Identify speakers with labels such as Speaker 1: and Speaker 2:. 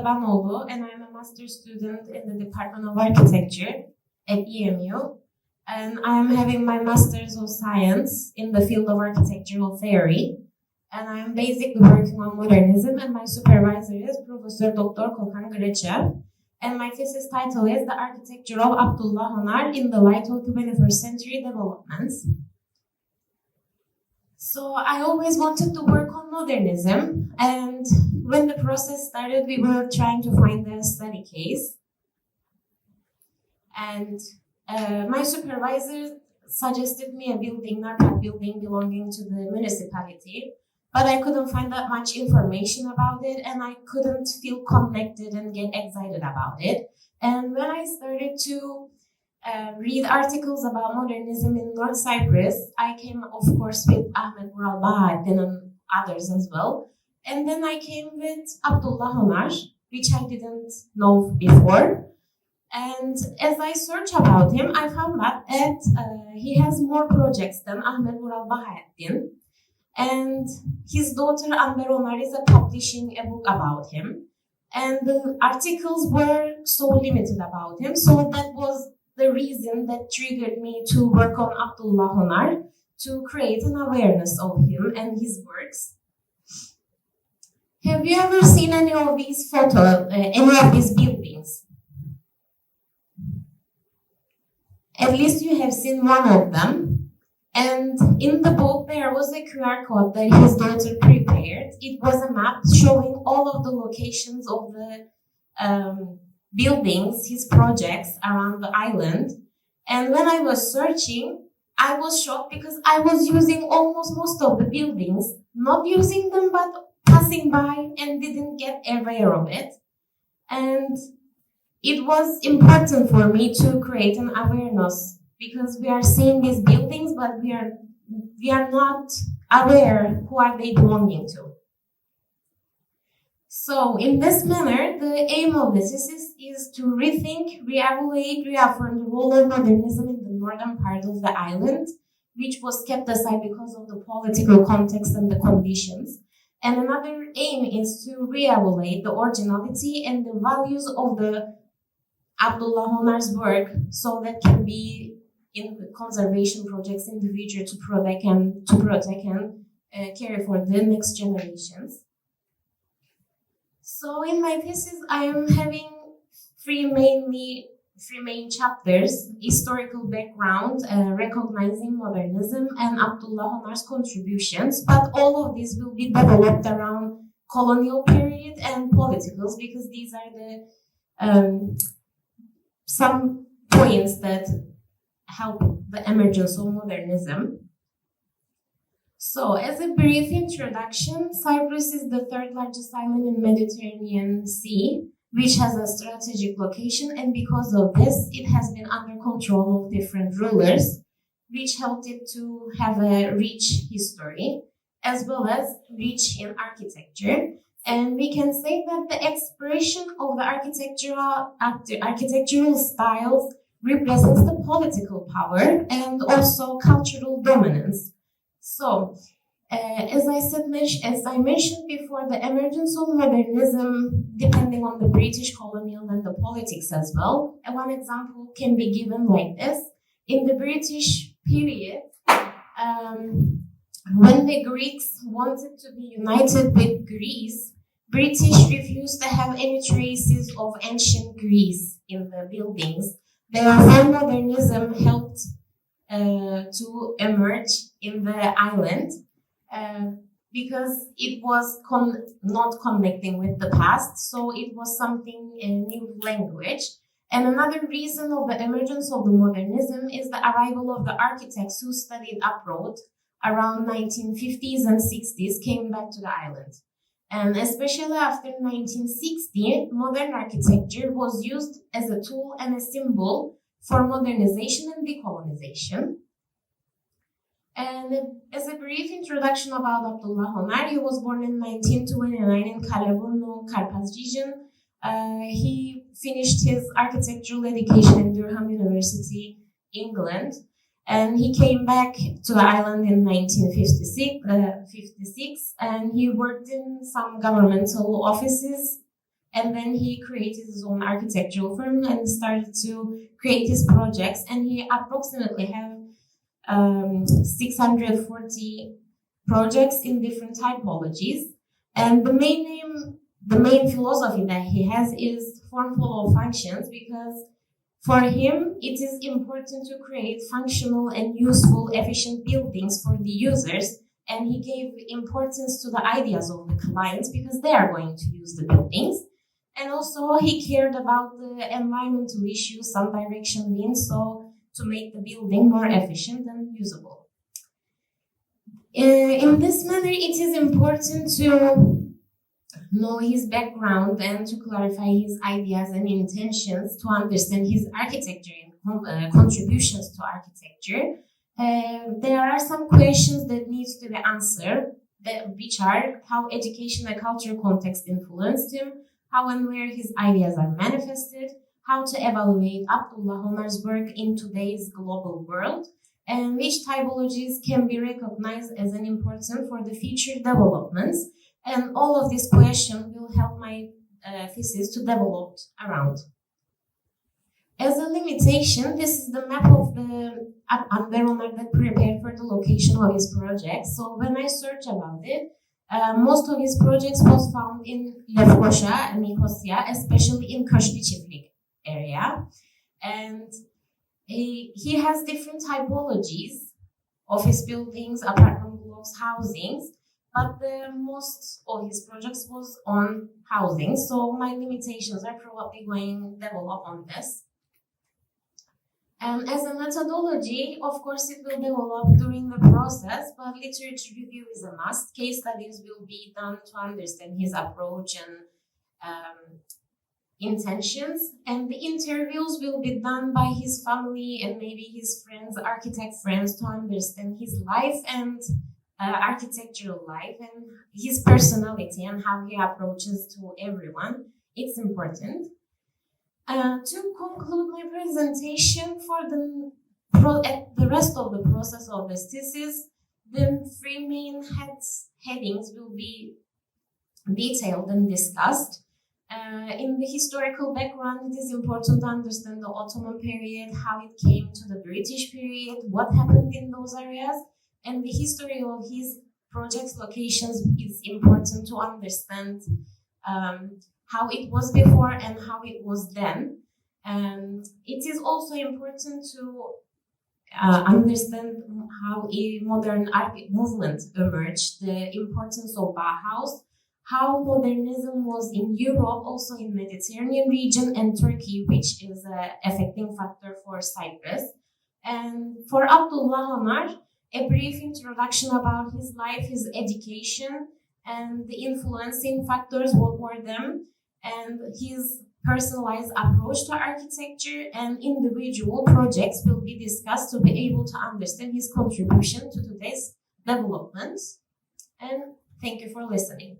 Speaker 1: Destebanoğlu, and I'm a master's student in the Department of Architecture at EMU. And I'm having my Master's of Science in the field of architectural theory. And I'm basically working on modernism, and my supervisor is Professor Dr. Kokan Grchev. And my thesis title is The Architecture of Abdullah Onar in the Light of 21st Century Developments. So I always wanted to work on modernism, and when the process started, we were trying to find a study case. And my supervisor suggested me a building, Narpak building belonging to the municipality, but I couldn't find that much information about it, and I couldn't feel connected and get excited about it. And when I started to read articles about modernism in North Cyprus, I came, of course, with Ahmet Vural Bahattin and others as well. And then I came with Abdullah Onar, which I didn't know before. And as I searched about him, I found that he has more projects than Ahmet Vural Bahattin. And his daughter Amber Onar is publishing a book about him. And the articles were so limited about him, so that was the reason that triggered me to work on Abdullah Onar, to create an awareness of him and his works. Have you ever seen any of these photos, any of these buildings? At least you have seen one of them. And in the book, there was a QR code that his daughter prepared. It was a map showing all of the locations of the buildings, his projects around the island. And when I was searching, I was shocked because I was using almost most of the buildings, not using them, but passing by and didn't get aware of it. And it was important for me to create an awareness, because we are seeing these buildings, but we are not aware who are they belonging to. So in this manner, the aim of the thesis is to rethink, re-evaluate, re-affirm the role of modernism in the northern part of the island, which was kept aside because of the political context and the conditions. And another aim is to re-evaluate the originality and the values of the Abdullah Onar's work, so that can be in the conservation projects in the future to protect and carry for the next generations. So in my thesis, I am having three main chapters: historical background, recognizing modernism, and Abdullah Onar's contributions. But all of these will be developed around colonial period and politicals, because these are the some points that help the emergence of modernism. So, as a brief introduction, Cyprus is the third largest island in Mediterranean Sea, which has a strategic location, and because of this, it has been under control of different rulers, which helped it to have a rich history, as well as rich in architecture. And we can say that the expression of the architectural styles represents the political power and also cultural dominance. So, as I mentioned before, the emergence of modernism, depending on the British colonial and the politics as well. And one example can be given like this. In the British period, when the Greeks wanted to be united with Greece, British refused to have any traces of ancient Greece in the buildings. Therefore, modernism helped to emerge in the island because it was not connecting with the past, so it was something, a new language. And another reason of the emergence of the modernism is the arrival of the architects who studied abroad around 1950s and 60s came back to the island. And especially after 1960, modern architecture was used as a tool and a symbol for modernization and decolonization. And as a brief introduction about Abdullah Onar, he was born in 1929 in Kaleburnu, Karpaz region. He finished his architectural education in Durham University, England. And he came back to the island in 1956, and he worked in some governmental offices And then he created his own architectural firm and started to create his projects. And he approximately have 640 projects in different typologies. And the main philosophy that he has is form follow functions, because for him it is important to create functional and useful, efficient buildings for the users. And he gave importance to the ideas of the clients because they are going to use the buildings. And also he cared about the environmental issues, sun direction, wind, so to make the building more efficient and usable. In this manner, it is important to know his background and to clarify his ideas and intentions, to understand his architecture and contributions to architecture. There are some questions that need to be answered, which are how education and cultural context influenced him, how and where his ideas are manifested, how to evaluate Abdullah Onar's work in today's global world, and which typologies can be recognized as an important for the future developments. And all of these questions will help my thesis to develop around. As a limitation, this is the map of the Abdullah Onar that prepared for the location of his project. So when I search about it, most of his projects was found in Lefkoşa and Nicosia, especially in Köşkü Çiftlik area. And he has different typologies of his buildings, apartment blocks, housings, but the most of his projects was on housing. So my limitations are probably going to develop on this. As a methodology, of course, it will develop during the process, but literature review is a must. Case studies will be done to understand his approach and intentions, and the interviews will be done by his family and maybe his friends, architect friends, to understand his life and architectural life and his personality and how he approaches to everyone. It's important. To conclude my presentation for the rest of the process of this thesis, the three main headings will be detailed and discussed. In the historical background, it is important to understand the Ottoman period, how it came to the British period, what happened in those areas, and the history of his project's locations is important to understand how it was before and how it was then. It is also important to understand how a modern art movement emerged, the importance of Bauhaus, how modernism was in Europe, also in Mediterranean region and Turkey, which is an affecting factor for Cyprus. And for Abdullah Onar, a brief introduction about his life, his education, and the influencing factors, what were them, and his personalized approach to architecture and individual projects will be discussed to be able to understand his contribution to today's development. And thank you for listening.